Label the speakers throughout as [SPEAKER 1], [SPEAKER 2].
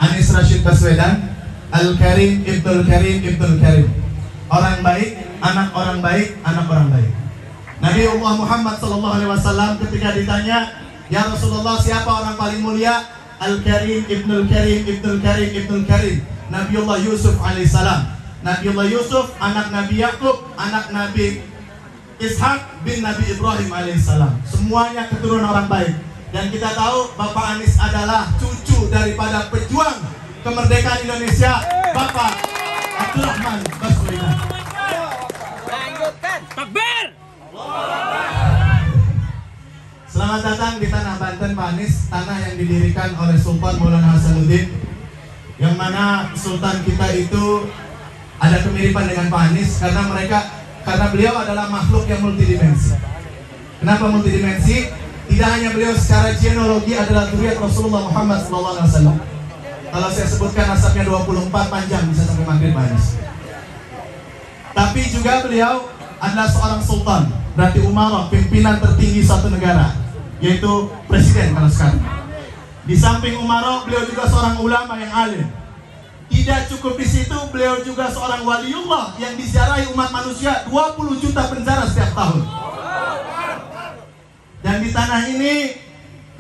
[SPEAKER 1] Anies Rashid Baswedan, Al-Karim Ibnul Karim Ibnul Karim. Orang baik, anak orang baik, anak orang baik. Nabi Muhammad SAW ketika ditanya, ya Rasulullah, siapa orang paling mulia? Al-Karim Ibnul Karim Ibnul Karim Ibnul Karim. Nabiullah Yusuf alaihissalam. Nabiullah Yusuf anak Nabi Yakub, anak Nabi Ishak bin Nabi Ibrahim alaihissalam. Semuanya keturunan orang baik. Dan kita tahu Bapak Anies adalah cucu daripada pejuang kemerdekaan Indonesia, Bapak Abdurrahman Baswedan.
[SPEAKER 2] Lanjutkan. Takbir.
[SPEAKER 1] Selamat datang di tanah Banten, Pak Anies, tanah yang didirikan oleh Sultan Maulana Hasanuddin, yang mana Sultan kita itu ada kemiripan dengan Pak Anies karena beliau adalah makhluk yang multidimensi. Kenapa multidimensi? Tidak hanya beliau secara genealogi adalah zuriat Rasulullah Muhammad SAW. Kalau saya sebutkan nasabnya 24 panjang, bisa sampai maghrib, Pak Anies. Tapi juga beliau adalah seorang sultan, berarti umarah, pimpinan tertinggi suatu negara, yaitu presiden kalau sekarang. Di samping umarah, beliau juga seorang ulama yang alim. Tidak cukup di situ, beliau juga seorang waliullah yang diziarahi umat manusia 20 juta penjara setiap tahun. Dan di tanah ini,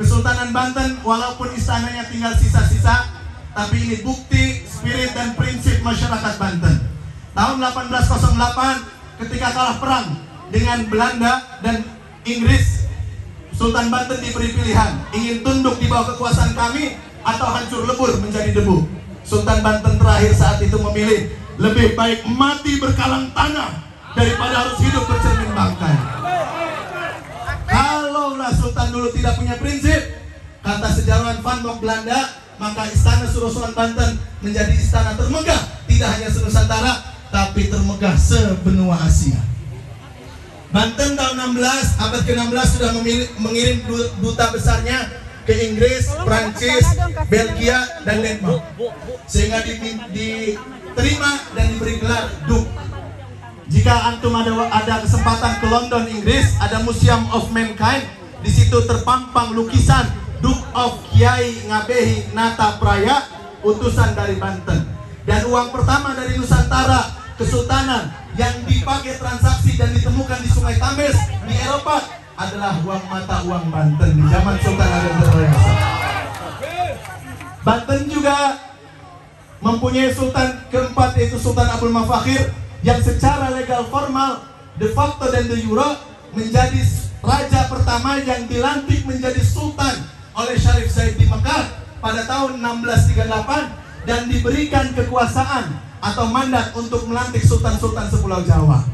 [SPEAKER 1] Kesultanan Banten, walaupun istananya tinggal sisa-sisa, tapi ini bukti, spirit dan prinsip masyarakat Banten. Tahun 1808, ketika kalah perang dengan Belanda dan Inggris, Sultan Banten diberi pilihan, ingin tunduk di bawah kekuasaan kami atau hancur lebur menjadi debu. Sultan Banten terakhir saat itu memilih, lebih baik mati berkalang tanah daripada harus hidup bercermin bangkai. Kalaulah Sultan dulu tidak punya prinsip, kata sejarawan Van Mock Belanda, maka istana Surosoan Banten menjadi istana termegah, tidak hanya se-Nusantara, tapi termegah sebenua Asia. Banten tahun 16, abad ke-16 sudah mengirim duta besarnya ke Inggris, Prancis, Belgia, dan Denmark, sehingga diterima dan diberi gelar Duke. Jika antum ada kesempatan ke London, Inggris, ada Museum of Mankind. Di situ terpampang lukisan Duke of Kiai Ngabehi Nata Praya, utusan dari Banten. Dan uang pertama dari Nusantara, Kesultanan, yang dipakai transaksi dan ditemukan di Sungai Tames di Eropa adalah uang mata uang Banten di zaman Sultan Agung Berkuasa. Banten juga mempunyai sultan keempat, yaitu Sultan Abdul Mafakhir, yang secara legal formal, de facto dan de jure menjadi raja pertama yang dilantik menjadi sultan oleh Syarif Zaid di Mekah pada tahun 1638 dan diberikan kekuasaan atau mandat untuk melantik sultan-sultan sepulau Jawa.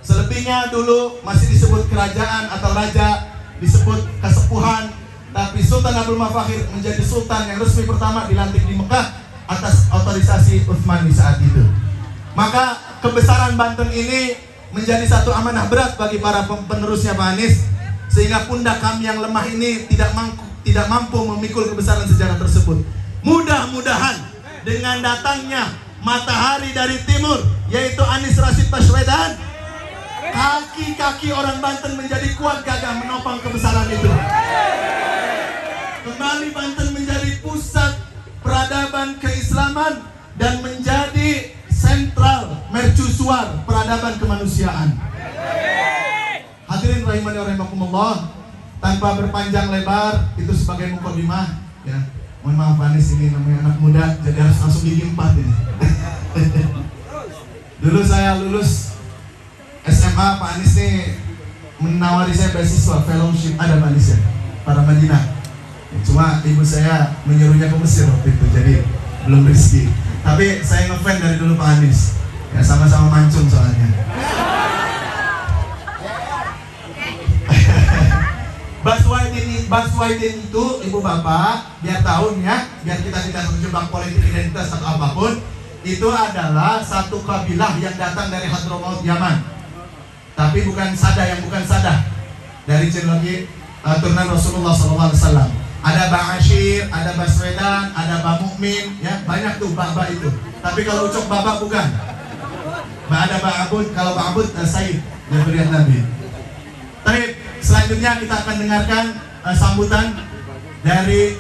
[SPEAKER 1] Selebihnya dulu masih disebut kerajaan atau raja, disebut kesepuhan, tapi Sultan Abdul Mafakhir menjadi sultan yang resmi pertama dilantik di Mekah atas otorisasi Utsmani saat itu. Maka kebesaran Banten ini menjadi satu amanah berat bagi para penerusnya Pak Anies, sehingga pundak kami yang lemah ini tidak mampu memikul kebesaran sejarah tersebut. Mudah-mudahan dengan datangnya matahari dari timur, yaitu Anies Rashid Baswedan, kaki-kaki orang Banten menjadi kuat gagah menopang kebesaran itu. Kembali Banten menjadi pusat peradaban keislaman dan menjadi sentral mercusuar peradaban kemanusiaan. Hadirin rahimani wa rahimakumullah, tanpa berpanjang lebar, itu sebagai mukadimah ya. Mohon maaf Pak Anies, ini namanya anak muda jadi harus langsung gigi 4 ini. Dulu saya lulus SMA, Pak Anies nih menawari saya beasiswa fellowship, ada Pak Anies ya, para Madinah. Cuma ibu saya menyuruhnya ke Mesir waktu itu, jadi belum rezeki. Tapi saya ngefan dari dulu Pak Anies. Ya sama-sama mancung soalnya. Baswedan itu ibu bapak, biar tahu ya, biar kita tidak terjebak politik identitas atau apapun, itu adalah satu kabilah yang datang dari Hadramaut Yaman. Tapi bukan Sadah, yang bukan Sadah, dari genealogi turunan Rasulullah SAW. Ada Ba'asyir, ada Baswedan, ada Ba Mukmin, ya banyak tuh Ba itu. Tapi kalau Ucok Baba bukan. Ada Ba'abud, kalau Ba'abud Said yang berian Nabi. Tapi selanjutnya kita akan dengarkan sambutan dari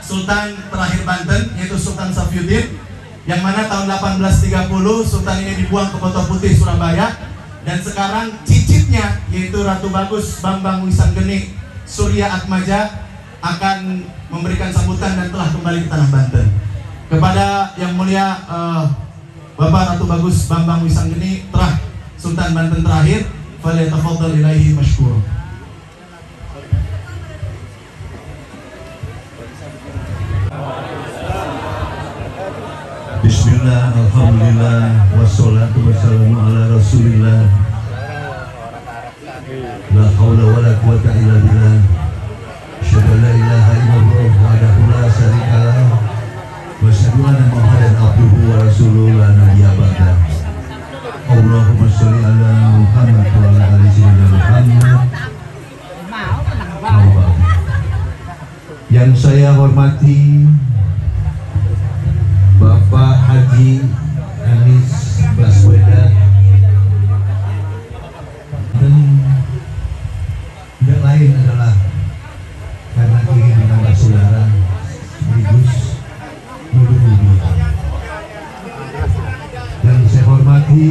[SPEAKER 1] Sultan terakhir Banten, yaitu Sultan Safiuddin, yang mana tahun 1830 Sultan ini dibuang ke Kota Putih, Surabaya. Dan sekarang cicitnya, yaitu Ratu Bagus Bambang Wisanggeni Surya Atmaja, akan memberikan sambutan dan telah kembali ke tanah Banten. Kepada yang mulia Bapak Ratu Bagus Bambang Wisanggeni, terah Sultan Banten terakhir, falyatafaddal ilaihi masykur.
[SPEAKER 3] Bismillah, alhamdulillah, wassalatu wassalamu ala rasulillah. La hawla wa la quwata illa billah. Asyhadu an la ilaha illallah wahdahu la syarika lah. Wa asyhadu anna Muhammadan abduhu wa rasuluhu la nabiyya ba'dah. Allahumma sholli ala Muhammad wa ala ali sayyidina Muhammad. Yang saya hormati Bapak Haji Anies Baswedan, dan tidak lain adalah karena ingin menambah saudara sekaligus mendukung beliau. Dan saya hormati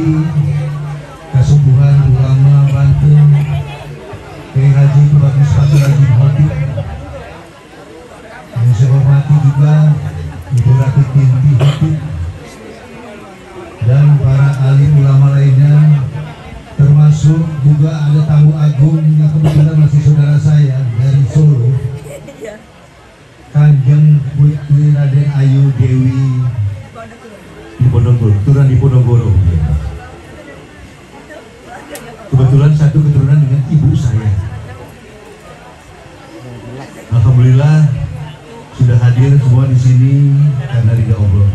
[SPEAKER 3] Kasumbuhan Ulama Banten, Kiai Haji Bagus Fatul Haji Habib. Dan saya hormati juga Ibu Ratu Binti Habib dan para alim ulama lainnya, termasuk juga ada tamu agung yang kebetulan masih saudara saya dari Solo, Kanjeng Putri Raden Ayu Dewi Diponegoro, keturunan Diponegoro. Kebetulan satu keturunan dengan ibu saya. Alhamdulillah sudah hadir semua di sini karena ridha Allah.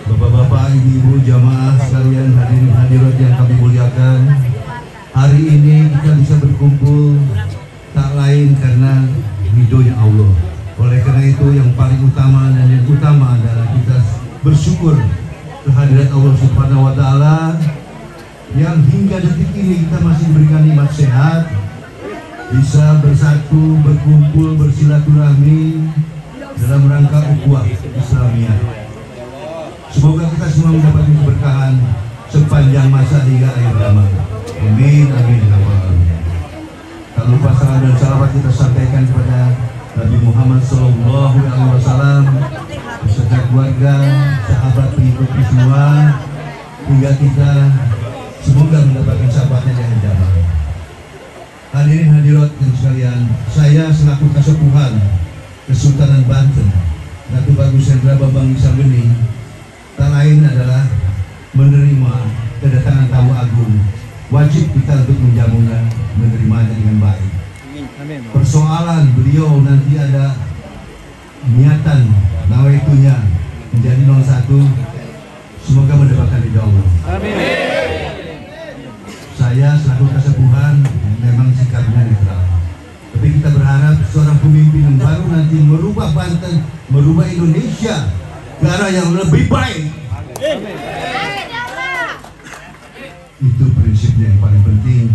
[SPEAKER 3] Bapak-bapak, ibu-ibu, jamaah sekalian, hadirin hadirat yang kami muliakan, hari ini kita bisa berkumpul tak lain karena ridhonya Allah. Oleh karena itu yang paling utama dan yang utama adalah kita bersyukur kehadirat Allah Subhanahu wa Ta'ala yang hingga detik ini kita masih diberikan nikmat sehat, bisa bersatu, berkumpul, bersilaturahmi dalam rangka ukhuwah Islamiyah. Semoga kita semua mendapat keberkahan sepanjang masa hingga akhir zaman. Amin, amin, amin. Tak lupa salam dan salawat kita sampaikan kepada Nabi Muhammad SAW beserta keluarga, sahabat, pengikut semua, hingga kita semoga mendapatkan sahabatnya yang damai. Hadirin hadirat yang sekalian, saya selaku Kasepuhan Kesultanan Banten, Ratu Bagus Hendra Bambang Wisanggeni, tak lain adalah menerima kedatangan tamu agung. Wajib kita untuk menjamunya, menerimanya dengan baik. Persoalan beliau nanti ada niatan nawaitunya menjadi 01, semoga mendapatkan ridha Allah. Amin. Saya selaku Kasepuhan memang sikapnya netral, tapi kita berharap seorang pemimpin yang baru nanti merubah Banten, merubah Indonesia ke arah yang lebih baik. Amin. Itu prinsipnya yang paling penting.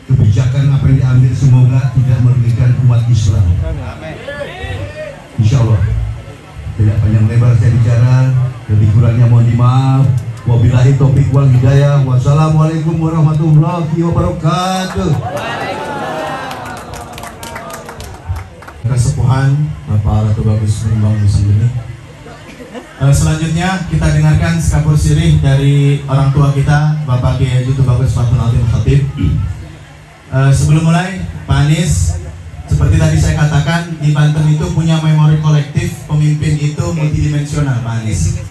[SPEAKER 3] Kebijakan apa yang diambil semoga tidak merugikan umat Islam. Insya Allah. Tidak panjang lebar saya bicara, lebih kurangnya mohon dimaaf. Wabillahi taufiq wal hidayah. Wassalamualaikum warahmatullahi wabarakatuh.
[SPEAKER 1] Kasepuhan Bapak Ratu Bagus Bambang Wisanggeni. Selanjutnya kita dengarkan sekapur sirih dari orang tua kita, Bapak Kiai Haji Bagus Fatul Haji Habib. Sebelum mulai, Pak Anies, seperti tadi saya katakan, di Banten itu punya memori kolektif, pemimpin itu multidimensional, Pak Anies.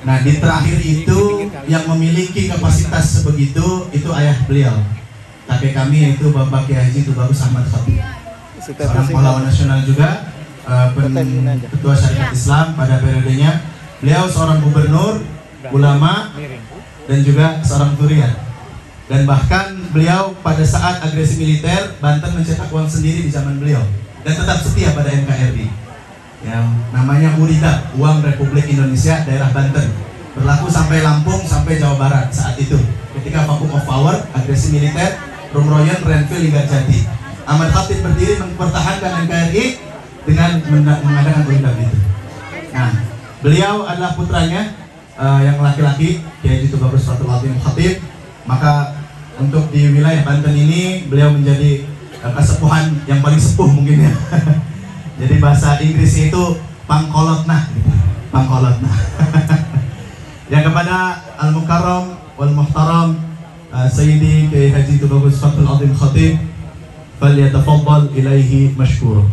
[SPEAKER 1] Nah, di terakhir itu yang memiliki kapasitas sebegitu itu ayah beliau, kakek kami, yaitu Bapak Kiai Haji Bagus Ahmad Habib, seorang pahlawan nasional juga, ketua syarikat Islam pada periodenya. Beliau seorang gubernur, ulama, dan juga seorang durian. Dan bahkan beliau pada saat agresi militer, Banten mencetak uang sendiri di zaman beliau dan tetap setia pada NKRI. Yang namanya URIDA, Uang Republik Indonesia Daerah Banten, berlaku sampai Lampung, sampai Jawa Barat saat itu. Ketika vacuum of power, agresi militer, Rumroyen, Renville hingga Jati, Ahmad Habib berdiri mempertahankan NKRI dengan mengadakan undang itu. Nah, beliau adalah putranya yang laki-laki, Kiai Haji Tubagus Fatul Azim Khatib. Maka untuk di wilayah Banten ini beliau menjadi kesepuhan yang paling sepuh mungkin ya. Jadi bahasa Inggrisnya itu pangkolotna, pangkolotna. Yang kepada Al-Mukarram wal Muhtaram Sayyidi Kiai Haji Tubagus Fatul Azim Khatib, falyatafaddal ilaihi mashkura.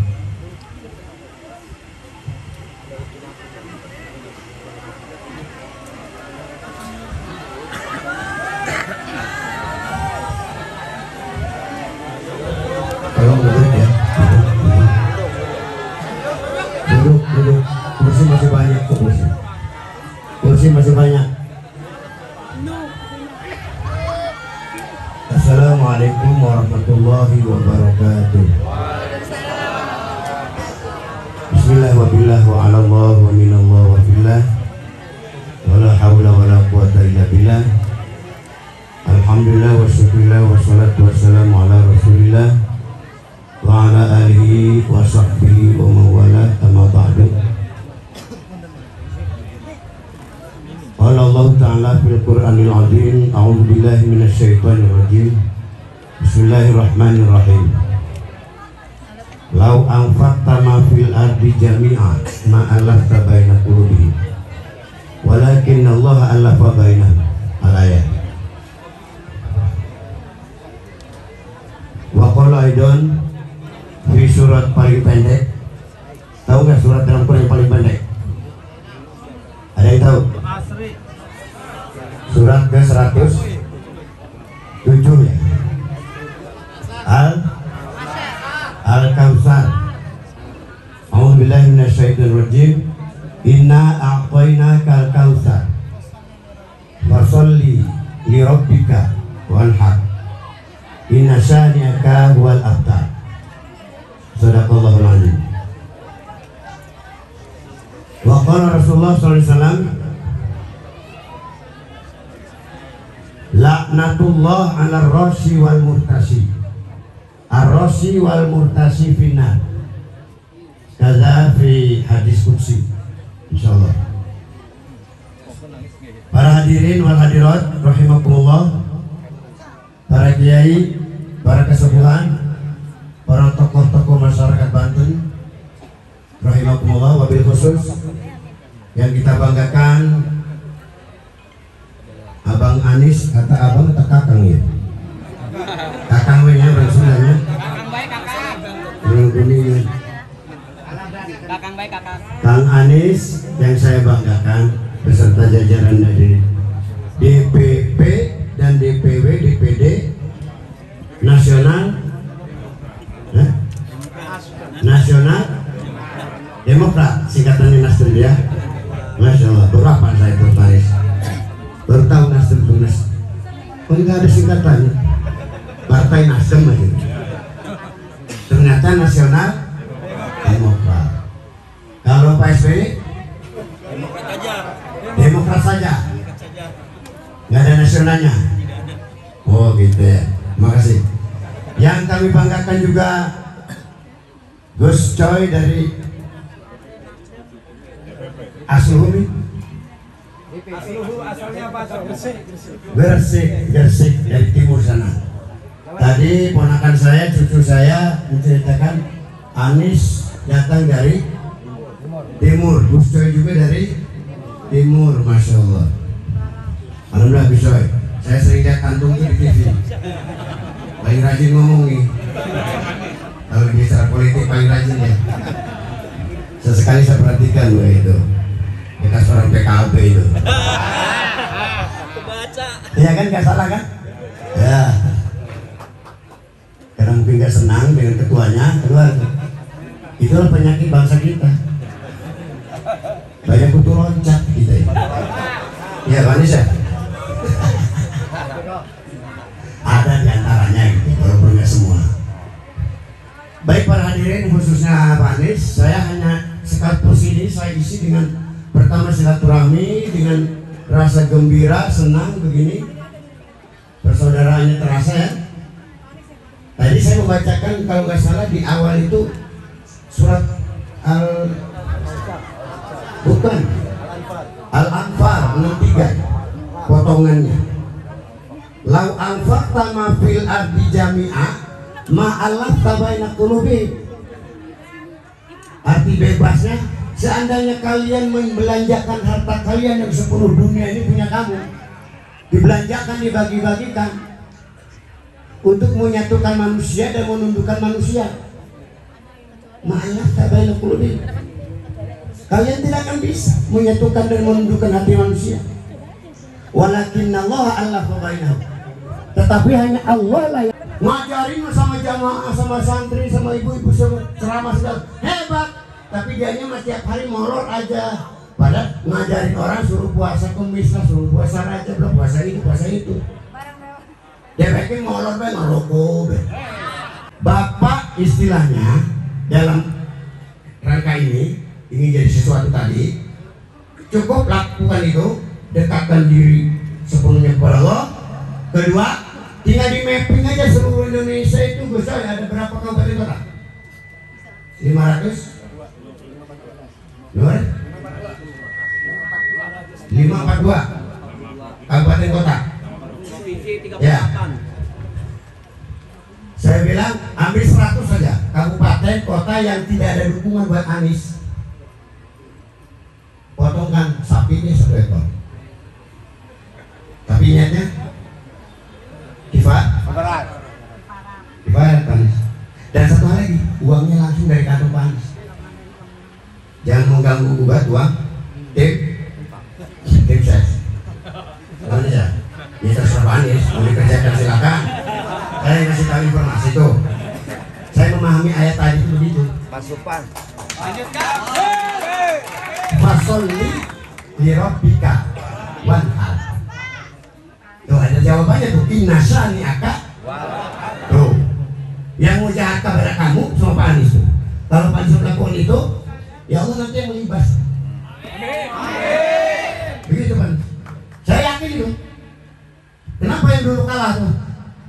[SPEAKER 3] Tolong duduk ya. Duduk. Kursi masih banyak kok, kursi masih banyak. Assalamualaikum warahmatullahi wabarakatuh. Bismillah wa billah wa ala Allah wa minallah wa billah wa la hawla wa la quwata illa billah. Alhamdulillah wa syukurillah wa salatu wassalamu ala rasulillah wa ala alihi wa sahbihi wa mawala amma ba'du. Qala Allah Ta'ala fil Qur'anil Azim, a'udzu billahi minasy syaithanir rajim. Bismillahirrahmanirrahim. Lau anfaqta ma fil ardi jami'an ma alafta baina qulubihim walakin Allah alafa bainahum. Al-ayat. Wa qala aidan di surat paling pendek. Tahu nggak surat dalam Quran yang paling pendek? Ada yang tahu? Surat ke 107 ya. Al-Kautsar. A'udzubillahi minasyaitonir rajim. Inna a'tainakal kautsar. Fasholli li rabbika wanhar. Inna syani'aka huwal abtar. Sadaqallahul azim. Wa qala Rasulullah sallallahu alaihi wasallam, laknatullah 'ala ar-rashi wal murtasi. Ar-rashi wal murtasi finnar. Kaza fi hadis qudsi. Insyaallah. Para hadirin wal hadirat rahimakumullah, para kiai, para kesepuhan, para tokoh-tokoh masyarakat Banten rahimakumullah, wabil khusus yang kita banggakan Abang Anis, kata abang atau kakang ya? Kakang nya orang Sundanya.
[SPEAKER 2] Kakang baik kakang.
[SPEAKER 3] Orang kuningnya.
[SPEAKER 2] Kakang baik kakang.
[SPEAKER 3] Kang Anis yang saya banggakan beserta jajaran dari DPP dan DPW DPD nasional, nasional Demokrat, singkatannya Nasdem ya. Masya Allah, berapa saya tertarik baru tahu Nasdem itu Nasdem. Oh, nggak ada singkatannya, Partai Nasdem aja. Ternyata Nasional Demokrat. Kalau Pak SBY Demokrat saja, nggak ada nasionalnya. Oh gitu ya, makasih. Yang kami banggakan juga Gus Coy dari Asluhumi.
[SPEAKER 2] Asluhu asalnya apa?
[SPEAKER 3] Gresik dari timur sana. Tadi ponakan saya, cucu saya menceritakan Anis datang dari timur, Gus Coy juga dari timur, masya Allah. Alhamdulillah Gus Coy. Saya sering lihat kantungnya di TV. Paling rajin ngomong nih. Kalau bicara politik paling rajin ya. Sesekali saya perhatikan loh itu. Bekas orang PKB itu.
[SPEAKER 2] Kebaca.
[SPEAKER 3] Iya kan, nggak salah kan? Ya. Kadang nggak senang dengan ketuanya, keluar. Itulah penyakit bangsa kita. Banyak kutu loncat kita. Iya manis ya. Ada di antaranya gitu, walaupun nggak semua. Baik para hadirin, khususnya Pak Anies, saya hanya sekaligus ini saya isi dengan pertama silaturahmi dengan rasa gembira, senang begini, persaudaraannya terasa ya. Tadi saya membacakan kalau nggak salah di awal itu surat
[SPEAKER 4] bukan Al-Anfal 63 potongannya. Lau anfaqta ma fil ardi jami'a ma allafta baina qulubi. Arti bebasnya, seandainya kalian membelanjakan harta kalian yang sepenuh dunia ini punya kamu, dibelanjakan, dibagi-bagikan untuk menyatukan manusia dan menundukkan manusia, ma allafta baina qulubi. Kalian tidak akan bisa menyatukan dan menundukkan hati manusia. Walakinnallaha allafa bainahum. Tetapi hanya Allah lah yang ngajarin sama jamaah, sama santri, sama ibu-ibu, sama ceramah segala hebat. Tapi dianya masih tiap hari molor aja. Padahal ngajarin orang suruh puasa Kamis lah, suruh puasa Rajab lah, puasa ini, puasa itu. Dia bikin molor banget, ngerokok. Bapak istilahnya dalam rangka ini ingin jadi sesuatu tadi, cukup lakukan itu, dekatkan diri sepenuhnya kepada Allah. Kedua, tinggal di mapping aja seluruh Indonesia itu. Gus, ada berapa kabupaten kota? 500? 542 kabupaten kota. Ya. Saya bilang ambil 100 saja kabupaten kota yang tidak ada dukungan buat Anies. Potongkan sapinya 1 ekor. Tapi niatnya kifarat Anies. Dan satu hal lagi, uangnya langsung dari kantong Pak Anies. Jangan mengganggu gugat uang tim ses. Mana ya? Ini terserah Pak Anies, mau dikerjakan silakan. Saya ngasih tahu informasi tuh. Saya memahami ayat tadi itu begitu.
[SPEAKER 2] Mas Supan.
[SPEAKER 4] Lanjutkan. Fasolli li rabbika wanhar. Tuh ada jawabannya tuh. Inna syani'aka. Tuh. Yang mau jahat kepada kamu sama Pak Anies tuh. Kalau Pak Anies melakukan itu, ya Allah nanti yang melibas. Begitu Pak. Saya yakin itu. Kenapa yang dulu kalah tuh?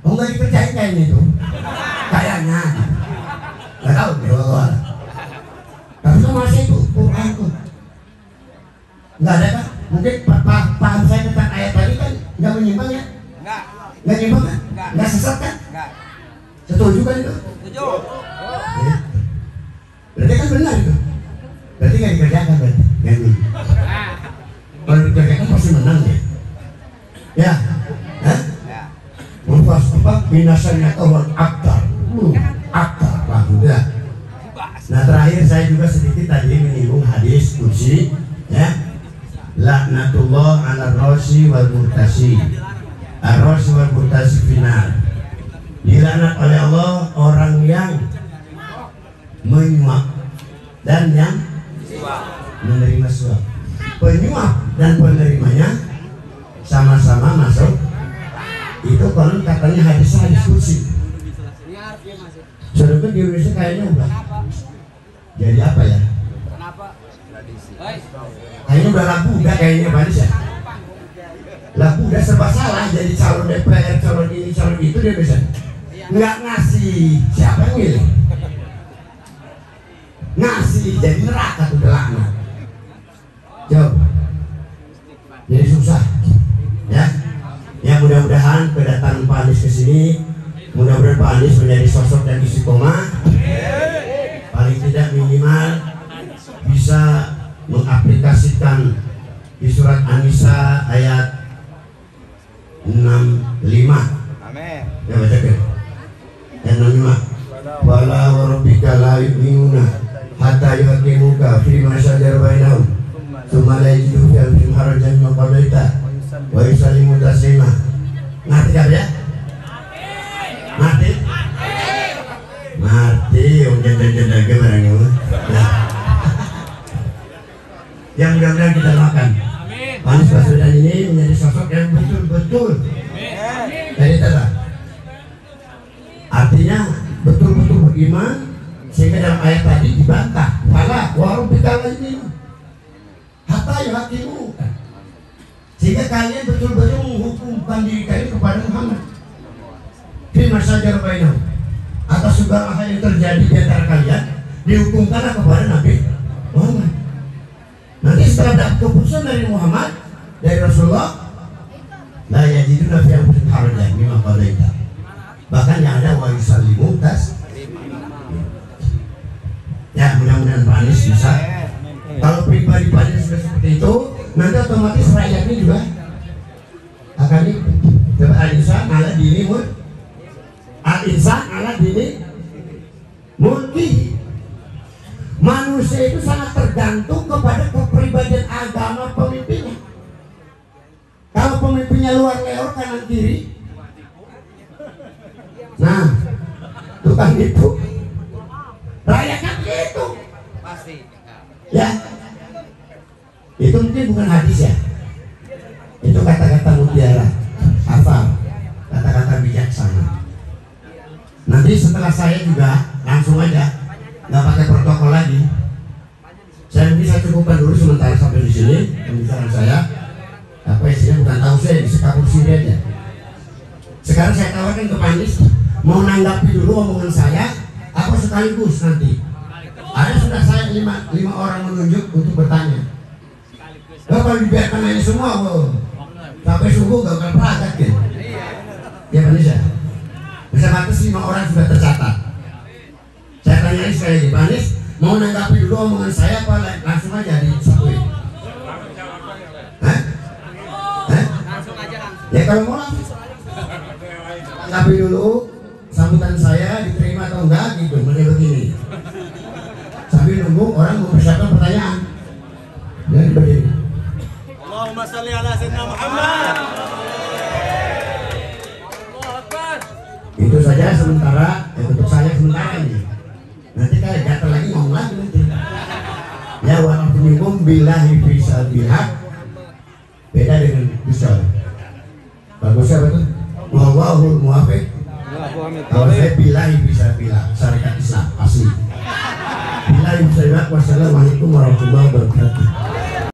[SPEAKER 4] Oh nggak dikerjain kayaknya itu. Kayaknya. Nggak tahu. Tapi kan masih itu Quran tuh. Nggak ada kan? Mungkin paham saya tentang ayat tadi kan nggak menyimpang ya? Nggak nyimpang kan? Nggak sesat kan? Setuju kan itu?
[SPEAKER 2] Setuju.
[SPEAKER 4] Ya. Berarti kan benar itu. Berarti nggak dikerjakan berarti. Kalau dikerjakan pasti menang ya. Ya. Hah? Mulfas apa? Minasannya tawar aktar. Aktar lah udah. Nah terakhir saya juga sedikit tadi menyinggung hadis qudsi ya. Laknatullah ala rosi wal murtasi. Ar-rosi wal murtasi final. Dilaknat oleh Allah orang yang menyuap dan yang menerima suap. Penyuap dan penerimanya sama-sama masuk. Itu konon katanya hadis qudsi. Sedangkan di Indonesia kayaknya udah jadi apa ya? Kayaknya udah laku udah kayaknya Pak Anies ya. Laku udah serba salah, jadi calon DPR, calon ini, calon itu dia bisa nggak ngasih, siapa yang milih? Ngasih jadi neraka tuh laknat. Jauh. Jadi susah. Ya. Ya mudah-mudahan kedatangan Pak Anies ke sini, mudah-mudahan Pak Anies menjadi sosok yang istiqomah. Paling tidak minimal bisa mengaplikasikan di surat An-Nisa ayat 65.
[SPEAKER 2] Amin.
[SPEAKER 4] Ya baca ke. Ayat 65. Wala warabbika la yu'minuna hatta yuhaqqimuka fi ma shajara bainahum. Tsumma la yajidu fi anfusihim harajan mimma qadaita wa yusallimu taslima. Ngerti kan ya? Ngerti? Ngerti, janda-janda barang itu. Yang mudah-mudahan kita doakan Pak Anies Baswedan ini menjadi sosok yang betul-betul dari tanda. Artinya betul-betul beriman, sehingga dalam ayat tadi dibantah. Fala warabbika ini hatta yuhaqqimu. Sehingga kalian betul-betul menghukumkan diri kalian kepada Muhammad. Fi ma shajara bainahum. Atas segala hal yang terjadi di antara kalian, dihukumkanlah kepada Nabi Muhammad. Nanti setelah dapat keputusan dari Muhammad, dari Rasulullah, la yajiduna fi anfusihim harajan mimma qadaita. Bahkan yang ada wa yusallimu ya, mudah-mudahan Pak Anies bisa. Kalau pribadi Pak Anies sudah seperti itu, nanti otomatis rakyatnya juga akan ikut. Al-insan ala dini al-insan ala dini mulki. Manusia itu sangat tergantung kepada kepribadian agama pemimpinnya. Kalau pemimpinnya luar leor kanan kiri, nah itu kan itu rakyatnya begitu
[SPEAKER 2] Pasti.
[SPEAKER 4] ya. Itu mungkin bukan hadis ya, itu kata-kata mutiara, hafal, kata-kata bijaksana. Nanti setelah saya juga langsung aja, nggak pakai protokol lagi. Saya bisa cukupkan dulu sementara sampai di sini pembicaraan saya. Apa isinya bukan tahu, saya bisa kabur sini aja. Sekarang saya tawarkan ke Pak Anies, mau nanggapi dulu omongan saya, apa sekaligus nanti. Ada sudah saya lima orang menunjuk untuk bertanya. Kalau dibiarkan aja semua, sampai subuh gak bakal peragat gitu. Ya Pak Anies ya. Bisa batas 5 orang sudah tercatat. Saya tanyain sekali lagi, Pak Anies mau nanggapi dulu omongan saya apa langsung aja di subway? Ya kalau mau langsung tanggapi dulu sambutan saya, diterima atau enggak gitu, mulai begini sambil nunggu orang mempersiapkan pertanyaan. Dan berdiri.
[SPEAKER 1] Allahumma shalli ala sayyidina Muhammad.
[SPEAKER 4] Itu saja sementara, untuk saya sementara ini. Nanti kayak gatal lagi ngomong lagi nanti. Ya walaupun billahi fisal bihaq, beda dengan fisal. Bagus apa itu? Wallahul muwaffiq. Kalau saya billahi bisa bilang syariat Islam asli. Billahi bisa bilang wassalamualaikum warahmatullahi wabarakatuh.